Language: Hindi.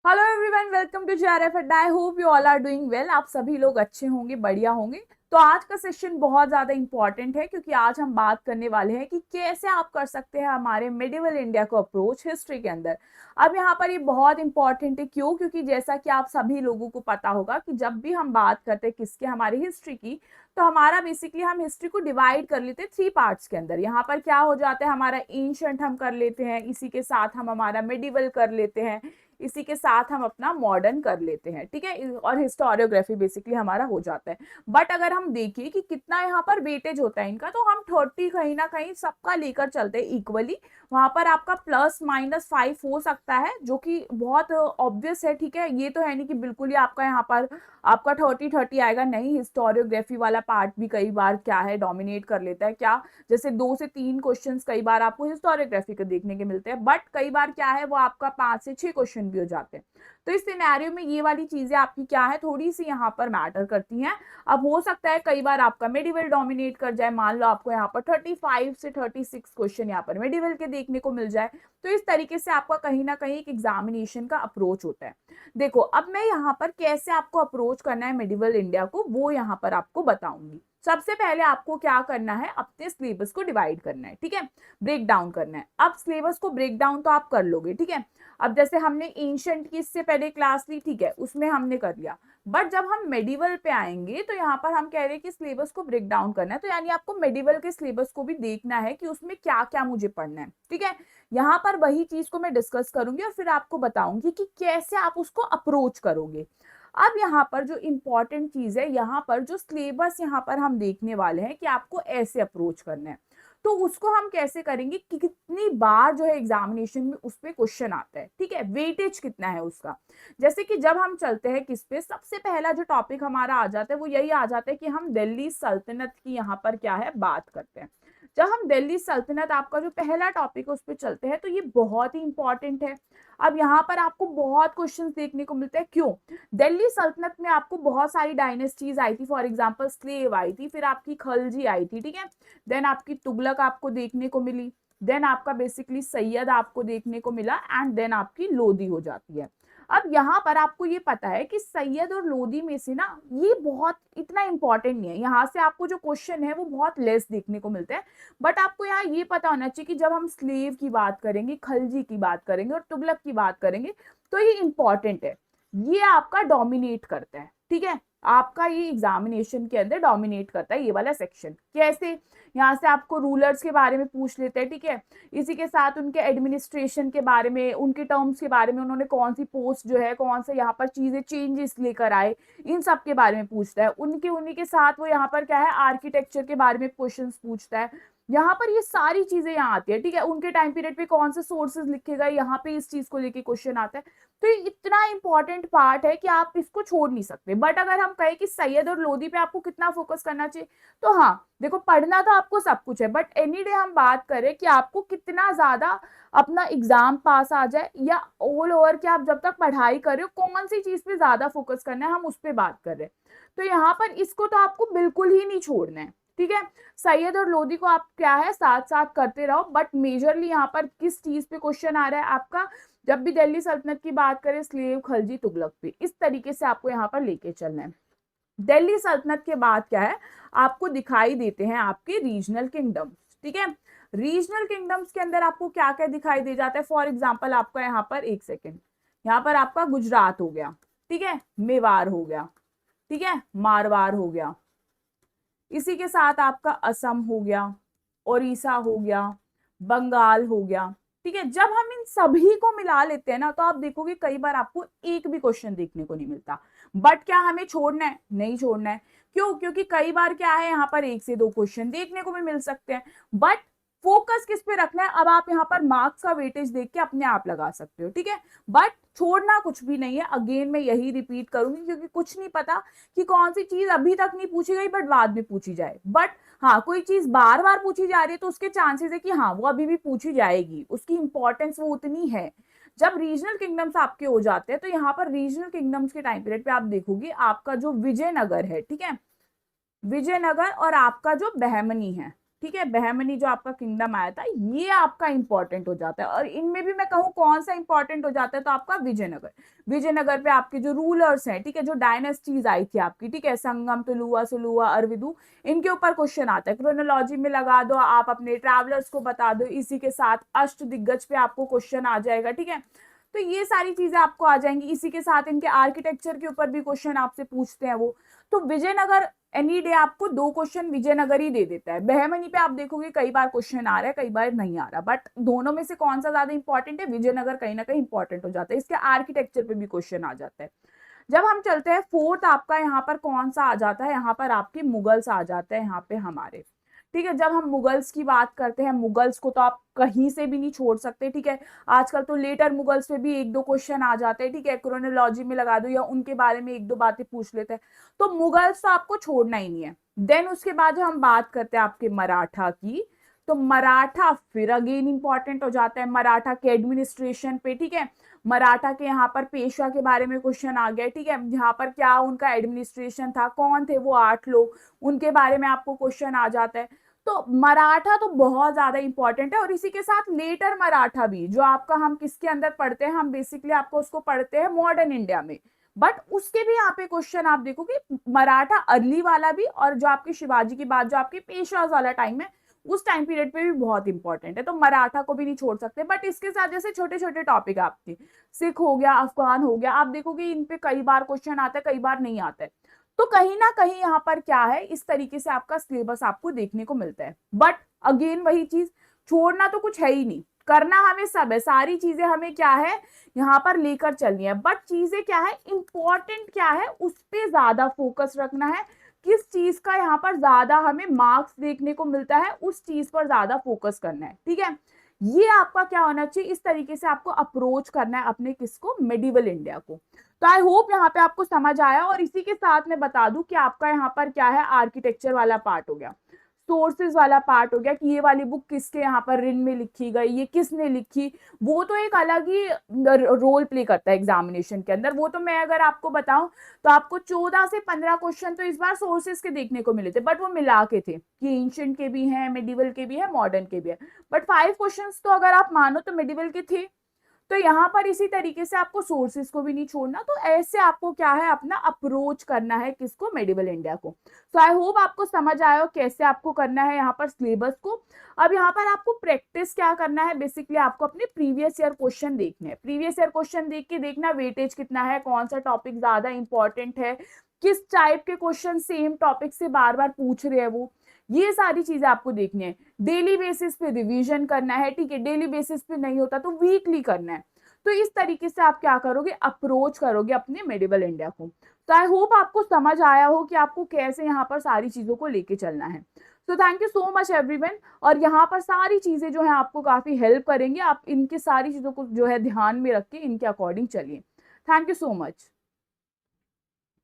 Hello everyone, welcome to JRF Adda. I hope you all are doing well. आप सभी लोग अच्छे होंगे, बढ़िया होंगे। तो आज का सेशन बहुत ज्यादा इंपॉर्टेंट है क्योंकि आज हम बात करने वाले हैं कि कैसे आप कर सकते हैं हमारे मेडिवल इंडिया को अप्रोच हिस्ट्री के अंदर। अब यहाँ पर ये बहुत इंपॉर्टेंट है, क्यों? क्योंकि जैसा कि आप सभी लोगों को पता होगा कि जब भी हम बात करते हैं किसके, हमारी हिस्ट्री की, तो हमारा बेसिकली हम हिस्ट्री को डिवाइड कर लेते हैं थ्री पार्ट्स के अंदर। यहाँ पर क्या हो जाता है, हमारा एंशंट हम कर लेते हैं, इसी के साथ हम हमारा मेडिवल कर लेते हैं, इसी के साथ हम अपना मॉडर्न कर लेते हैं, ठीक है, और हिस्टोरियोग्राफी बेसिकली हमारा हो जाता है। बट अगर हम देखिए कि कितना यहाँ पर वेटेज होता है इनका, तो हम 30 कहीं ना कहीं सबका लेकर चलते हैं इक्वली। वहां पर आपका +-5 हो सकता है, जो कि बहुत ऑब्वियस है, ठीक है। ये तो है नहीं कि बिल्कुल ही आपका यहाँ पर आपका 30-30 आएगा, नहीं। हिस्टोरियोग्राफी वाला पार्ट भी कई बार क्या है, डोमिनेट कर लेता है। क्या? जैसे 2 से 3 क्वेश्चंस कई बार आपको हिस्टोरियोग्राफी के देखने के मिलते हैं, बट कई बार क्या है, वो आपका 5 से 6 क्वेश्चन भी हो जाते हैं। तो इस सिनेरियो में ये वाली चीजें आपकी क्या है, थोड़ी सी यहाँ पर मैटर करती हैं। अब हो सकता है कई बार आपका मेडिवल डोमिनेट कर जाए, मान लो आपको यहाँ पर 35 से 36 क्वेश्चन यहाँ पर मेडिवल के देखने को मिल जाए। तो इस तरीके से आपका कहीं ना कहीं एक एग्जामिनेशन का अप्रोच होता है। देखो, अब मैं यहाँ पर कैसे आपको अप्रोच करना है मेडिवल इंडिया को, वो यहाँ पर आपको बताऊंगी। सबसे पहले आपको क्या करना है, अपने सिलेबस को डिवाइड करना है, ठीक है, ब्रेक डाउन करना है। अब सिलेबस को ब्रेक डाउन तो आप कर लोगे, ठीक है। अब जैसे हमने एंशंट की इससे पहले क्लास ली, ठीक है, उसमें हमने कर लिया। बट जब हम मेडिवल पे आएंगे तो यहाँ पर हम कह रहे हैं कि सिलेबस को ब्रेक डाउन करना है, तो यानी आपको मेडिवल के सिलेबस को भी देखना है कि उसमें क्या क्या मुझे पढ़ना है, ठीक है। यहाँ पर वही चीज को मैं डिस्कस करूंगी और फिर आपको बताऊंगी कि कैसे आप उसको अप्रोच करोगे। अब यहाँ पर जो इंपॉर्टेंट चीज है, यहाँ पर जो सिलेबस यहाँ पर हम देखने वाले हैं कि आपको ऐसे अप्रोच करना है, तो उसको हम कैसे करेंगे कि कितनी बार जो है एग्जामिनेशन में उस पे क्वेश्चन आता है, ठीक है, वेटेज कितना है उसका। जैसे कि जब हम चलते हैं किस पे, सबसे पहला जो टॉपिक हमारा आ जाता है वो यही आ जाता है कि हम दिल्ली सल्तनत की यहाँ पर क्या है बात करते हैं। जब हम दिल्ली सल्तनत, आपका जो पहला टॉपिक है उस पर चलते हैं, तो ये बहुत ही इंपॉर्टेंट है। अब यहाँ पर आपको बहुत क्वेश्चंस देखने को मिलते हैं, क्यों? दिल्ली सल्तनत में आपको बहुत सारी डायनेस्टीज आई थी, फॉर एग्जांपल स्लेव आई थी, फिर आपकी खलजी आई थी, ठीक है, देन आपकी तुगलक आपको देखने को मिली, देन आपका बेसिकली सैयद आपको देखने को मिला, एंड देन आपकी लोधी हो जाती है। अब यहाँ पर आपको ये पता है कि सैयद और लोधी में से ना, ये बहुत इतना इंपॉर्टेंट नहीं है, यहाँ से आपको जो क्वेश्चन है वो बहुत लेस देखने को मिलते हैं। बट आपको यहाँ ये पता होना चाहिए कि जब हम स्लेव की बात करेंगे, खलजी की बात करेंगे और तुगलक की बात करेंगे, तो ये इंपॉर्टेंट है, ये आपका डोमिनेट करता है, ठीक है। आपका ये एग्जामिनेशन के अंदर डोमिनेट करता है ये वाला सेक्शन। कैसे? यहाँ से आपको रूलर्स के बारे में पूछ लेते हैं, ठीक है, इसी के साथ उनके एडमिनिस्ट्रेशन के बारे में, उनके टर्म्स के बारे में, उन्होंने कौन सी पोस्ट जो है, कौन से यहाँ पर चीजें चेंजेस लेकर आए, इन सब के बारे में पूछता है। उनके उन्हीं के साथ वो यहाँ पर क्या है, आर्किटेक्चर के बारे में क्वेश्चन पूछता है। यहाँ पर ये सारी चीजें यहाँ आती है, ठीक है। उनके टाइम पीरियड पे कौन से सोर्सेज लिखे गए, यहाँ पे इस चीज को लेके क्वेश्चन आता है। तो ये इतना इंपॉर्टेंट पार्ट है कि आप इसको छोड़ नहीं सकते। बट अगर हम कहें कि सैयद और लोधी पे आपको कितना फोकस करना चाहिए, तो हाँ, देखो, पढ़ना तो आपको सब कुछ है, बट एनी डे हम बात करें कि आपको कितना ज्यादा अपना एग्जाम पास आ जाए, या ऑल ओवर के आप जब तक पढ़ाई कर रहे हो कौन सी चीज पे ज्यादा फोकस करना है, हम उस पर बात कर रहे हैं। तो यहाँ पर इसको तो आपको बिल्कुल ही नहीं छोड़ना है, ठीक है। सैयद और लोधी को आप क्या है साथ साथ करते रहो, बट मेजरली यहाँ पर किस चीज पे क्वेश्चन आ रहा है आपका, जब भी दिल्ली सल्तनत की बात करें, स्लेव, खलजी, तुगलक पे, इस तरीके से आपको यहाँ पर लेके चलना है। दिल्ली सल्तनत के बाद क्या है, आपको दिखाई देते हैं आपके रीजनल किंगडम्स, ठीक है। रीजनल किंगडम्स के अंदर आपको क्या क्या दिखाई दे जाता है, फॉर एग्जाम्पल आपका यहाँ पर, एक सेकेंड, यहाँ पर आपका गुजरात हो गया, ठीक है, मेवाड़ हो गया, ठीक है, मारवाड़ हो गया, इसी के साथ आपका असम हो गया, ओडिशा हो गया, बंगाल हो गया, ठीक है। जब हम इन सभी को मिला लेते हैं ना, तो आप देखोगे कई बार आपको एक भी क्वेश्चन देखने को नहीं मिलता। बट क्या हमें छोड़ना है? नहीं छोड़ना है। क्यों? क्योंकि कई बार क्या है, यहाँ पर 1 से 2 क्वेश्चन देखने को भी मिल सकते हैं, बट फोकस किस पे रखना है, अब आप यहाँ पर मार्क्स का वेटेज देख के अपने आप लगा सकते हो, ठीक है। बट छोड़ना कुछ भी नहीं है, अगेन मैं यही रिपीट करूंगी, क्योंकि कुछ नहीं पता कि कौन सी चीज अभी तक नहीं पूछी गई बट बाद में पूछी जाए। बट हाँ, कोई चीज बार बार पूछी जा रही है तो उसके चांसेस है कि हाँ, वो अभी भी पूछी जाएगी, उसकी इंपॉर्टेंस वो उतनी है। जब रीजनल किंगडम्स आपके हो जाते हैं, तो यहाँ पर रीजनल किंगडम्स के टाइम पीरियड पे आप देखोगे आपका जो विजयनगर है, ठीक है, विजयनगर और आपका जो बहमनी है, ठीक है, बहमनी जो आपका किंगडम आया था, ये आपका इंपॉर्टेंट हो जाता है। और इनमें भी मैं कहूँ कौन सा इंपॉर्टेंट हो जाता है, तो आपका विजयनगर। विजयनगर पे आपके जो रूलर्स हैं, ठीक है, जो डायनेस्टीज आई थी आपकी, ठीक है, संगम, तुलुवा, सुलुवा, अरविदु, इनके ऊपर क्वेश्चन आता है। क्रोनोलॉजी में लगा दो आप, अपने ट्रैवलर्स को बता दो, इसी के साथ अष्ट दिग्गज पे आपको क्वेश्चन आ जाएगा, ठीक है। तो ये सारी चीजें आपको आ जाएंगी। इसी के साथ इनके आर्किटेक्चर के ऊपर भी क्वेश्चन आपसे पूछते हैं वो। तो विजयनगर एनी डे आपको 2 क्वेश्चन विजयनगर ही दे देता है। बहमनी पे आप देखोगे कई बार क्वेश्चन आ रहा है, कई बार नहीं आ रहा, बट दोनों में से कौन सा ज्यादा इंपॉर्टेंट है, विजयनगर कहीं ना कहीं इंपॉर्टेंट हो जाता है। इसके आर्किटेक्चर पे भी क्वेश्चन आ जाता है। जब हम चलते हैं फोर्थ, आपका यहाँ पर कौन सा आ जाता है, यहाँ पर आपके मुगल्स आ जाते हैं यहाँ पे हमारे, ठीक है। जब हम मुगल्स की बात करते हैं, मुगल्स को तो आप कहीं से भी नहीं छोड़ सकते, ठीक है। आजकल तो लेटर मुगल्स पे भी 1-2 क्वेश्चन आ जाते हैं, ठीक है, क्रोनोलॉजी में लगा दो या उनके बारे में 1-2 बातें पूछ लेते हैं। तो मुगल्स तो आपको छोड़ना ही नहीं है। देन उसके बाद जो हम बात करते हैं आपके मराठा की, तो मराठा फिर अगेन इंपॉर्टेंट हो जाता है, मराठा के एडमिनिस्ट्रेशन पे, ठीक है। मराठा के यहाँ पर पेशवा के बारे में क्वेश्चन आ गया, ठीक है, यहाँ पर क्या उनका एडमिनिस्ट्रेशन था, कौन थे वो 8 लोग, उनके बारे में आपको क्वेश्चन आ जाता है। तो मराठा तो बहुत ज्यादा इंपॉर्टेंट है। और इसी के साथ लेटर मराठा भी, जो आपका हम किसके अंदर पढ़ते हैं, हम बेसिकली आपको उसको पढ़ते हैं मॉडर्न इंडिया में, बट उसके भी यहाँ पे क्वेश्चन आप देखोगे, मराठा अर्ली वाला भी, और जो आपके शिवाजी की बात, जो आपके पेशवाज वाला टाइम है, उस टाइम पीरियड पे भी बहुत इंपॉर्टेंट है। तो मराठा को भी नहीं छोड़ सकते। बट इसके साथ जैसे छोटे छोटे टॉपिक आपके, सिख हो गया, अफगान हो गया, आप देखोगे इन पे कई बार क्वेश्चन आता है, कई बार नहीं आता है। तो कहीं ना कहीं यहाँ पर क्या है, इस तरीके से आपका सिलेबस आपको देखने को मिलता है। बट अगेन वही चीज, छोड़ना तो कुछ है ही नहीं, करना हमें सब है, सारी चीजें हमें क्या है यहाँ पर लेकर चलनी है। बट चीजें क्या है, इंपॉर्टेंट क्या है, उस पर ज्यादा फोकस रखना है। किस चीज का यहाँ पर ज्यादा हमें मार्क्स देखने को मिलता है, उस चीज पर ज्यादा फोकस करना है, ठीक है। ये आपका क्या होना चाहिए, इस तरीके से आपको अप्रोच करना है अपने किसको, मेडिवल इंडिया को। तो आई होप यहाँ पे आपको समझ आया। और इसी के साथ मैं बता दूं कि आपका यहाँ पर क्या है, आर्किटेक्चर वाला पार्ट हो गया, सोर्सेज वाला पार्ट हो गया, कि ये वाली बुक किसके यहाँ पर रिन में लिखी गई, ये किसने लिखी, वो तो एक अलग ही रोल प्ले करता है एग्जामिनेशन के अंदर। वो तो मैं अगर आपको बताऊं, तो आपको 14 से 15 क्वेश्चन तो इस बार सोर्सेज के देखने को मिले थे, बट वो मिला के थे कि एंशिएंट के भी हैं, मेडिवल के भी है, मॉडर्न के भी है। बट 5 क्वेश्चन तो अगर आप मानो तो मेडिवल के थे। तो यहाँ पर इसी तरीके से आपको सोर्सेज को भी नहीं छोड़ना। तो ऐसे आपको क्या है, अपना अप्रोच करना है किसको, मेडिवल इंडिया को। तो आई होप आपको समझ आया हो कैसे आपको करना है यहाँ पर सिलेबस को। अब यहाँ पर आपको प्रैक्टिस क्या करना है, बेसिकली आपको अपने प्रीवियस ईयर क्वेश्चन देखने हैं। प्रीवियस ईयर क्वेश्चन देख के देखना वेटेज कितना है, कौन सा टॉपिक ज्यादा इंपॉर्टेंट है, किस टाइप के क्वेश्चन सेम टॉपिक से बार बार पूछ रहे हैं वो, ये सारी चीजें आपको देखनी है। डेली बेसिस पे रिवीजन करना है, ठीक है, डेली बेसिस पे नहीं होता तो वीकली करना है। तो इस तरीके से आप क्या करोगे, अप्रोच करोगे अपने मेडिवल इंडिया को। तो आई होप आपको समझ आया हो कि आपको कैसे यहाँ पर सारी चीजों को लेके चलना है। तो thank you so much everyone. और यहाँ पर सारी चीजें जो है आपको काफी हेल्प करेंगे, आप इनकी सारी चीजों को जो है ध्यान में रख के इनके अकॉर्डिंग चलिए। Thank you so much.